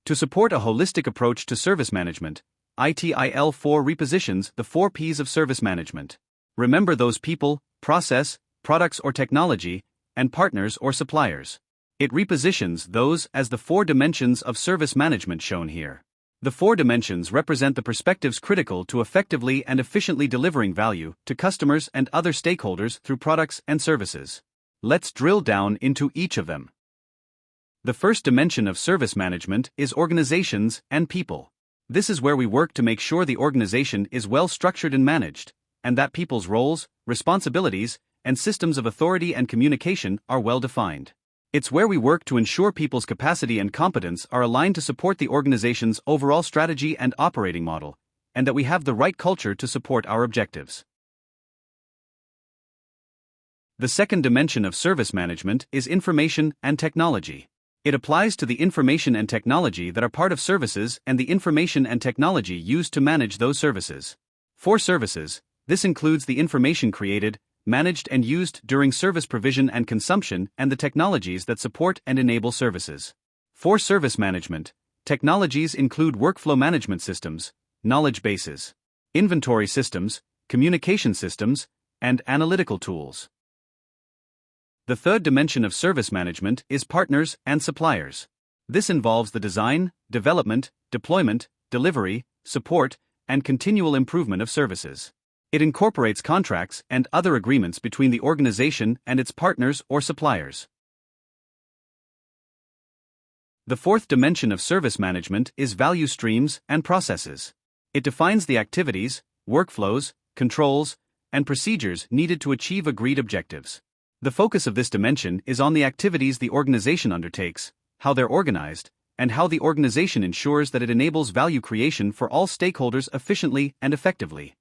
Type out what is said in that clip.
To support a holistic approach to service management, ITIL 4 repositions the 4 Ps of service management. Remember those people, process, products or technology, and partners or suppliers. It repositions those as the 4 dimensions of service management shown here. The 4 dimensions represent the perspectives critical to effectively and efficiently delivering value to customers and other stakeholders through products and services. Let's drill down into each of them. The first dimension of service management is organizations and people. This is where we work to make sure the organization is well structured and managed, and that people's roles, responsibilities, and systems of authority and communication are well defined. It's where we work to ensure people's capacity and competence are aligned to support the organization's overall strategy and operating model, and that we have the right culture to support our objectives. The second dimension of service management is information and technology. It applies to the information and technology that are part of services and the information and technology used to manage those services. For services, this includes the information created, managed and used during service provision and consumption and the technologies that support and enable services. For service management, technologies include workflow management systems, knowledge bases, inventory systems, communication systems, and analytical tools. The third dimension of service management is partners and suppliers. This involves the design, development, deployment, delivery, support, and continual improvement of services. It incorporates contracts and other agreements between the organization and its partners or suppliers. The fourth dimension of service management is value streams and processes. It defines the activities, workflows, controls, and procedures needed to achieve agreed objectives. The focus of this dimension is on the activities the organization undertakes, how they're organized, and how the organization ensures that it enables value creation for all stakeholders efficiently and effectively.